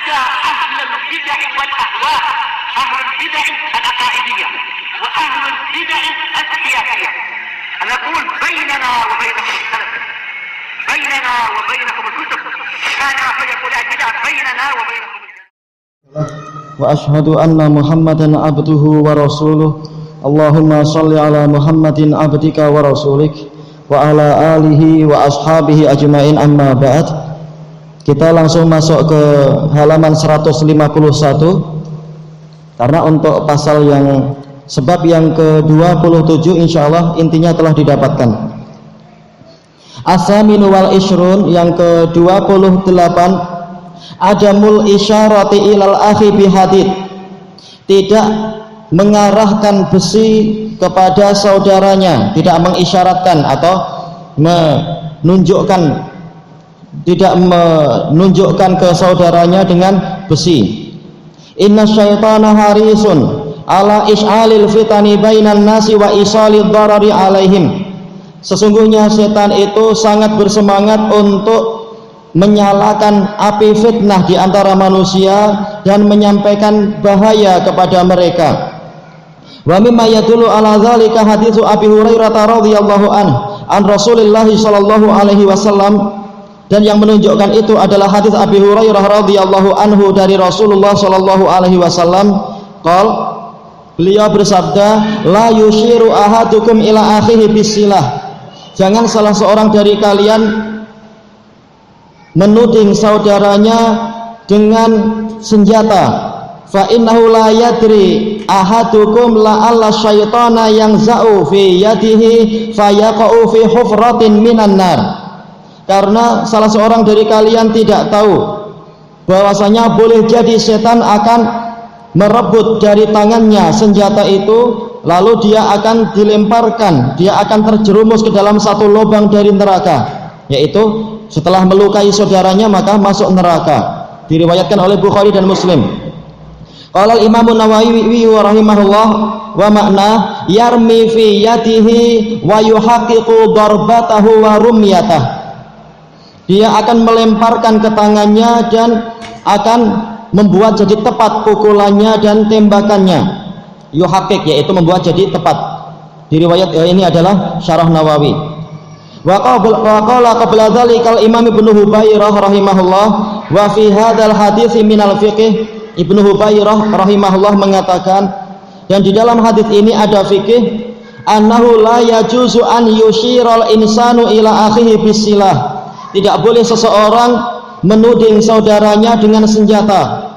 حتى أهل البدع والأهواء، أهل البدع العقائدية وأهل البدع السياسية. أنا أقول بيننا وبينكم السلف، بيننا وبينكم الكتب، كان فيقول البدع بيننا وبينكم السلف. وأشهد أن محمدا عبده ورسوله. اللهم صل على محمد عبدك ورسولك wa ala alihi wa ashabihi ajmain, amma ba'd. Kita langsung masuk ke halaman 151 karena untuk pasal yang sebab yang ke-27 insyaallah intinya telah didapatkan. As-saminu wal ishrun, yang ke-28, adamul isyarati ilal akhi bihadid, tidak mengarahkan besi kepada saudaranya, tidak mengisyaratkan atau menunjukkan, tidak menunjukkan ke saudaranya dengan besi. Inna syaitana harisun ala is'alil fitani bainan nasi wa isalid darari alaihim. Sesungguhnya setan itu sangat bersemangat untuk menyalakan api fitnah di antara manusia dan menyampaikan bahaya kepada mereka. Wa mimma yadullu ala dzalika haditsu Abi Hurairah radhiyallahu an Rasulillah sallallahu alaihi wasallam, dan yang menunjukkan itu adalah hadis Abi Hurairah radhiyallahu anhu dari Rasulullah sallallahu alaihi wasallam. Beliau bersabda, la yushiru ahadukum ila akhihi bisilah, jangan salah seorang dari kalian menuding saudaranya dengan senjata. Fa innahu la yadri ahadukum la'alla syaitana yangza'u fi yadihi fayaqa'u fi hufratin minan nar. Karena salah seorang dari kalian tidak tahu bahwasanya boleh jadi setan akan merebut dari tangannya senjata itu, lalu dia akan dilemparkan, dia akan terjerumus ke dalam satu lubang dari neraka, yaitu setelah melukai saudaranya maka masuk neraka. Diriwayatkan oleh Bukhari dan Muslim. Qala al-Imam an-Nawawi rahimahullah, wa makna yarmi fi yadihi wa yuhaqqiqu darbatahu wa rumyatah, dia akan melemparkan ke tangannya dan akan membuat jadi tepat pukulannya dan tembakannya. Yuhaqqiq yaitu membuat jadi tepat. Diriwayat ini adalah syarah Nawawi. Wa qala qabla dzalikal Imam Ibnu Hubairah rahimahullah, wa fi hadzal hadits minal fiqh. Ibnu Hubairah rahimahullah mengatakan, dan di dalam hadis ini ada fikih, annahu la yajuzu an yushiral insanu ila akhihi bisilah, tidak boleh seseorang menuding saudaranya dengan senjata,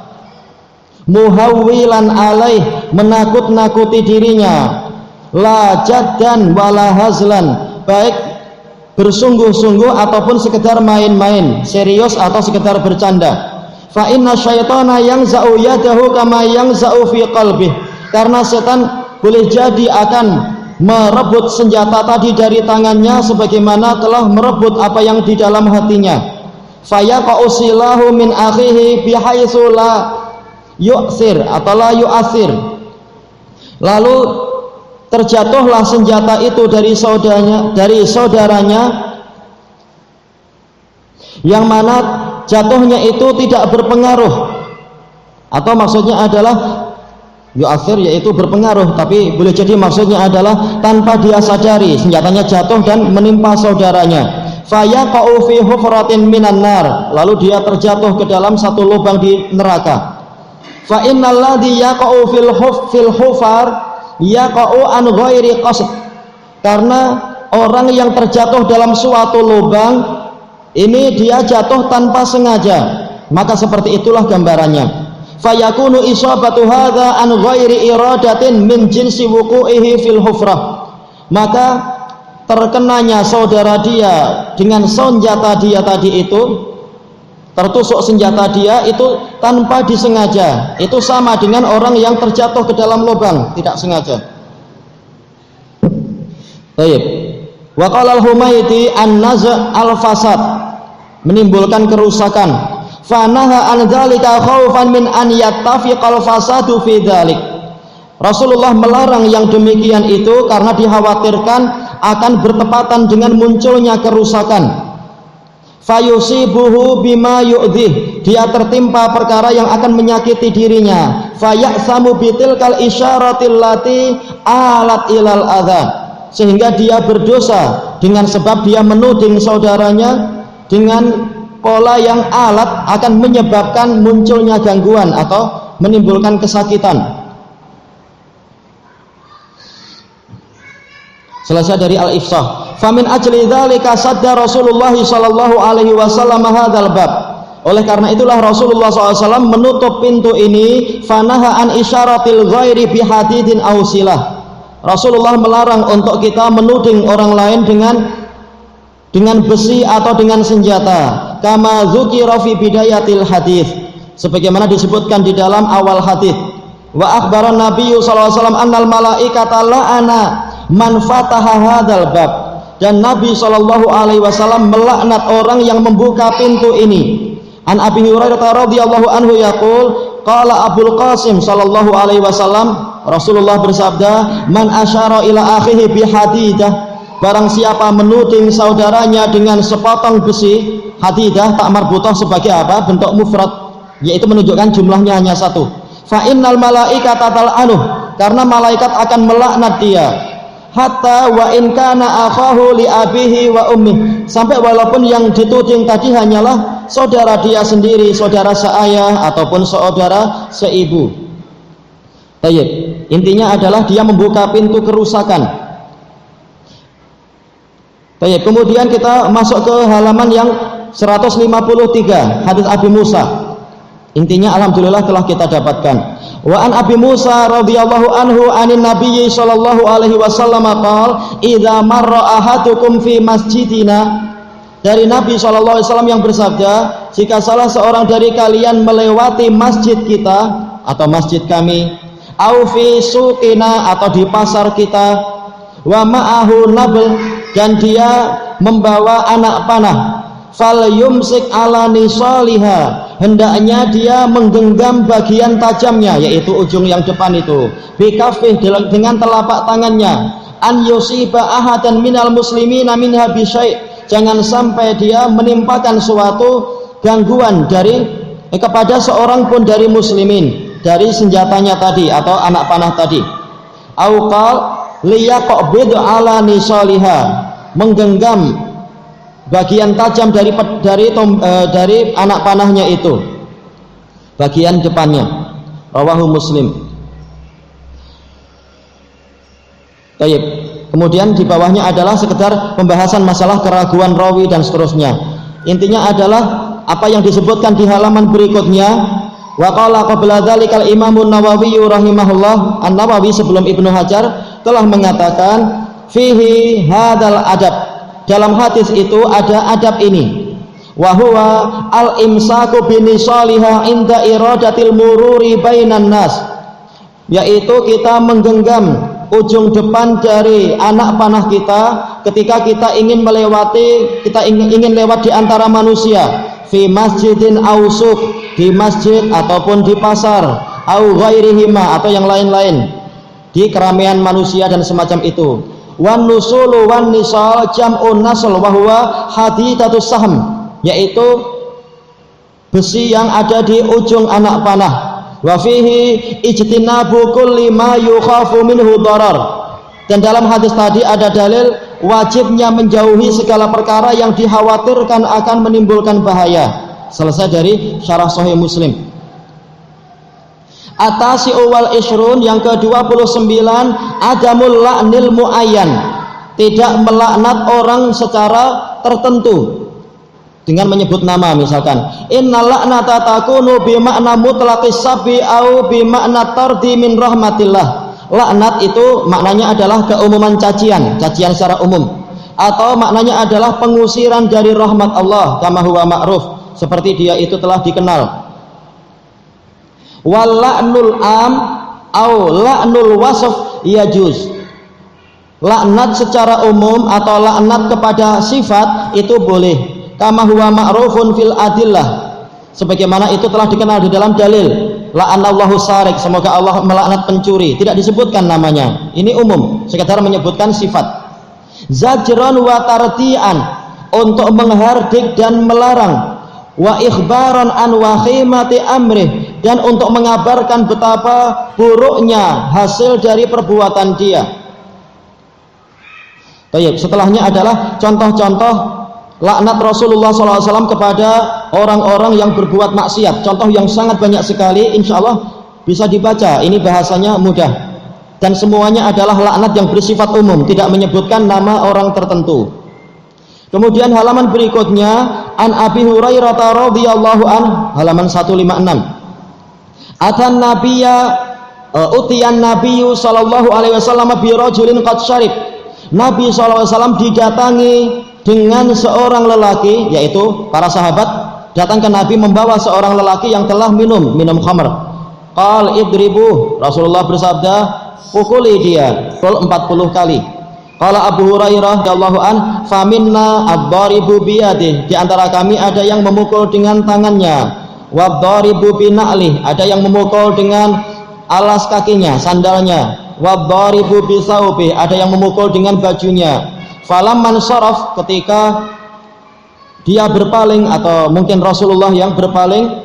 muhawwilan alaih, menakut-nakuti dirinya, la jaddan wala hazlan, baik bersungguh-sungguh ataupun sekedar main-main, serius atau sekedar bercanda. Fa inna syaitana yangza'u yadahu kama yangza'u fi qalbih, karena setan boleh jadi akan merebut senjata tadi dari tangannya sebagaimana telah merebut apa yang di dalam hatinya. Fayaqa'u silahu min akhihi bihaitsu la yu'sir atau la yu'asir, lalu terjatuhlah senjata itu dari saudaranya yang mana jatuhnya itu tidak berpengaruh, atau maksudnya adalah yu'athir yaitu berpengaruh, tapi boleh jadi maksudnya adalah tanpa dia sadari senjatanya jatuh dan menimpa saudaranya. Fayaqa'u fi hufratin minan nar, lalu dia terjatuh ke dalam satu lubang di neraka. Fa innal ladzi yaqa'u fil hufar yaqa'u an ghairi qasd, karena orang yang terjatuh dalam suatu lubang ini dia jatuh tanpa sengaja, maka seperti itulah gambarannya. Fayakunu isabatu hadza an ghairi iradatin min jinsi wuqu'ihi fil hufrah, maka terkenanya saudara dia dengan senjata dia tadi itu, tertusuk senjata dia itu tanpa disengaja, itu sama dengan orang yang terjatuh ke dalam lubang tidak sengaja. Baik. Wa qala al-Humaydi an-naz' al-fasad, menimbulkan kerusakan. Fanaha an dzalika khaufan min an yattafiqal fasadu fi dzalik. Rasulullah melarang yang demikian itu karena dikhawatirkan akan bertepatan dengan munculnya kerusakan. fayusibuhu bima yu'dhih, dia tertimpa perkara yang akan menyakiti dirinya, faya'samu bitilkal isyaratil lati alat ilal adza, sehingga dia berdosa dengan sebab dia menuding saudaranya dengan pola yang alat akan menyebabkan munculnya gangguan atau menimbulkan kesakitan. Selesai dari al-ifsah. Famin ajli dzalika sadda Rasulullah sallallahu alaihi wasallam hadzal bab. Oleh karena itulah Rasulullah SAW menutup pintu ini, fanaha an isyaratil ghairi bihadidin aw silah. Rasulullah melarang untuk kita menuding orang lain dengan besi atau dengan senjata. Kama dzukira fi bidayatil hadis, sebagaimana disebutkan di dalam awal hadis. Wa akhbaran Nabi sallallahu alaihi wasallam annal malaikata la'ana man fataha hadzal bab, dan Nabi sallallahu alaihi wasallam melaknat orang yang membuka pintu ini. An Abi Hurairah radhiyallahu anhu yaqul qala Abul Qasim sallallahu alaihi wasallam, Rasulullah bersabda, man asyara ila akhihi bihadidah, barang siapa menuding saudaranya dengan sepotong besi. Hadidah tak marbutah sebagai apa? Bentuk mufrad, yaitu menunjukkan jumlahnya hanya satu. Fa innal malaikata tal'anuh, karena malaikat akan melaknat dia. Hatta wa in kana akhahu li abihi wa ummih, sampai walaupun yang dituding tadi hanyalah saudara dia sendiri, saudara seayah ataupun saudara seibu. Baik, intinya adalah dia membuka pintu kerusakan. Baik, kemudian kita masuk ke halaman yang 153, hadis Abi Musa. Intinya alhamdulillah telah kita dapatkan. Wa an Abi Musa radhiyallahu anhu anin nabiyyi sallallahu alaihi wasallam qala idza marra ahadukum fi masjidina, dari Nabi sallallahu alaihi wasallam yang bersabda, jika salah seorang dari kalian melewati masjid kita atau masjid kami, au fi suqina atau di pasar kita, wa ma'ahu nabl, dan dia membawa anak panah, fal yumsik ala nisaliha, hendaknya dia menggenggam bagian tajamnya, yaitu ujung yang depan itu, bikafih, dengan telapak tangannya, an yusiba ahadan minal muslimina minha bisyai', jangan sampai dia menimpakan suatu gangguan kepada seorang pun dari muslimin dari senjatanya tadi atau anak panah tadi. Au qal liyaqbid ala nisaliha, menggenggam bagian tajam dari anak panahnya itu, bagian depannya. Rawahu Muslim. Baik. Kemudian di bawahnya adalah sekedar pembahasan masalah keraguan rawi dan seterusnya. Intinya adalah apa yang disebutkan di halaman berikutnya. Wa qala qabla dzalikal Imam An-Nawawi rahimahullah, An-Nawawi sebelum Ibnu Hajar telah mengatakan fihi hadzal adab, dalam hadis itu ada adab ini, wa huwa al-imsaku binisaliha inda iradatil mururi bainan nas, yaitu kita menggenggam ujung depan dari anak panah kita ketika kita ingin melewati, kita ingin lewat di antara manusia, fi masjidin au suq, di masjid ataupun di pasar, au ghairihima, atau yang lain-lain, di keramaian manusia dan semacam itu. Wan nusulu wan nisal jam'un nasl wa huwa hadidatus sahm, yaitu besi yang ada di ujung anak panah. Wa fihi ijtinabu kulli ma yukhafu minhu darar, dan dalam hadis tadi ada dalil wajibnya menjauhi segala perkara yang dikhawatirkan akan menimbulkan bahaya. Selesai dari syarah Sahih Muslim. Atasi'u wal ishrun, yang ke-29, adamul la'nil muayyan, tidak melaknat orang secara tertentu dengan menyebut nama. Misalkan innal la'nata takunu bi makna mutlaqis sabi au bi makna tardi min rahmatillah. Laknat itu maknanya adalah keumuman cacian secara umum, atau maknanya adalah pengusiran dari rahmat Allah, kama huwa ma'ruf, seperti dia itu telah dikenal. Wal la'nul am au la'nul wasf yajuz, laknat secara umum atau laknat kepada sifat itu boleh, kama huwa ma'rufun fil adillah, sebagaimana itu telah dikenal di dalam dalil. La'anallahu sarik, semoga Allah melaknat pencuri, tidak disebutkan namanya, ini umum, sekedar menyebutkan sifat. Zajron wa tardian, untuk menghardik dan melarang, wa ikhbaran an wahimati amrih, dan untuk mengabarkan betapa buruknya hasil dari perbuatan dia. Baik, setelahnya adalah contoh-contoh laknat Rasulullah SAW kepada orang-orang yang berbuat maksiat. Contoh yang sangat banyak sekali, insya Allah bisa dibaca. Ini bahasanya mudah dan semuanya adalah laknat yang bersifat umum, tidak menyebutkan nama orang tertentu. Kemudian halaman berikutnya, an Abi Hurairah radhiyallahu an, halaman 156. Atan nabiyya utiyan nabiyyu sallallahu alaihi wasallam bi rajulin qad syarib. Nabi SAW didatangi dengan seorang lelaki, yaitu para sahabat datang ke Nabi membawa seorang lelaki yang telah minum khamr. Qal idribu, Rasulullah bersabda, pukuli dia 40 kali. Qala Abu Hurairah radhiyallahu an, faminna ad-daribu biyadihi, di antara kami ada yang memukul dengan tangannya, wad-daribu bina'lih, ada yang memukul dengan alas kakinya, sandalnya, wad-daribu bisaubi, ada yang memukul dengan bajunya. Falamman saraf, ketika dia berpaling atau mungkin Rasulullah yang berpaling,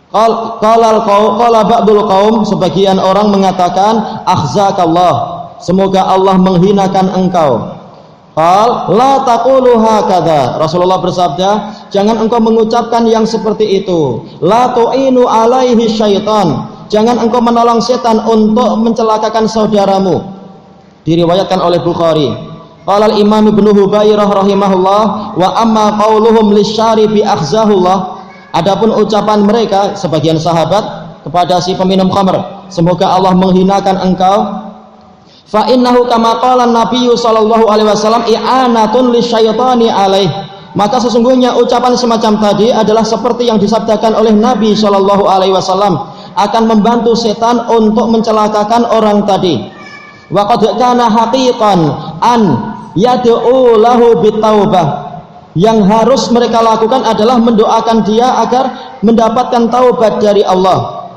qala ba'dul qaum, sebagian orang mengatakan, akhzakallah, semoga Allah menghinakan engkau. Qal la taqulu hakadha, Rasulullah bersabda, jangan engkau mengucapkan yang seperti itu. La tu'inu alaihi syaitan, jangan engkau menolong setan untuk mencelakakan saudaramu. Diriwayatkan oleh Bukhari. Qala al-Imam Ibnu Hubairah rahimahullah, wa amma qauluhum lisyaribi akhzahullah, adapun ucapan mereka sebagian sahabat kepada si peminum khamr, semoga Allah menghinakan engkau, fa innahu kama qala Nabi sallallahu alaihi wasallam i'anatun lisyaitani alaih, maka sesungguhnya ucapan semacam tadi adalah seperti yang disabdakan oleh Nabi sallallahu alaihi wasallam, akan membantu setan untuk mencelakakan orang tadi. Wa qad kana haqiqan an yad'u lahu bitaubah, yang harus mereka lakukan adalah mendoakan dia agar mendapatkan taubat dari Allah.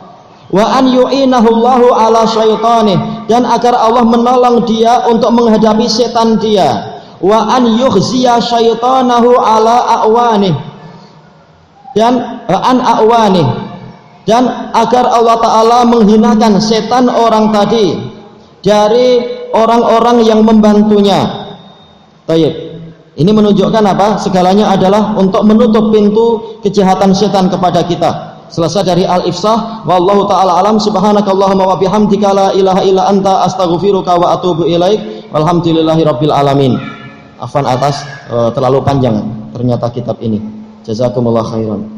Wa an yu'inahu Allahu ala syaitanih, dan agar Allah menolong dia untuk menghadapi setan dia. Wa an yukhziya syaitanahu ala a'wanih, dan an a'wanih, dan agar Allah Ta'ala menghinakan setan orang tadi dari orang-orang yang membantunya. Baik, ini menunjukkan apa? Segalanya adalah untuk menutup pintu kejahatan setan kepada kita. Selesai dari al-ifsah. Wallahu ta'ala alam. Subhanakallahumma wa bihamdika la ilaha illa anta astaghfiruka wa atubu ilaik. Walhamdulillahi rabbil alamin. Afwan atas terlalu panjang ternyata kitab ini. Jazakumullah khairan.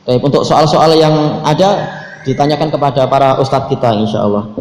Baik, untuk soal-soal yang ada ditanyakan kepada para ustadz kita insyaallah.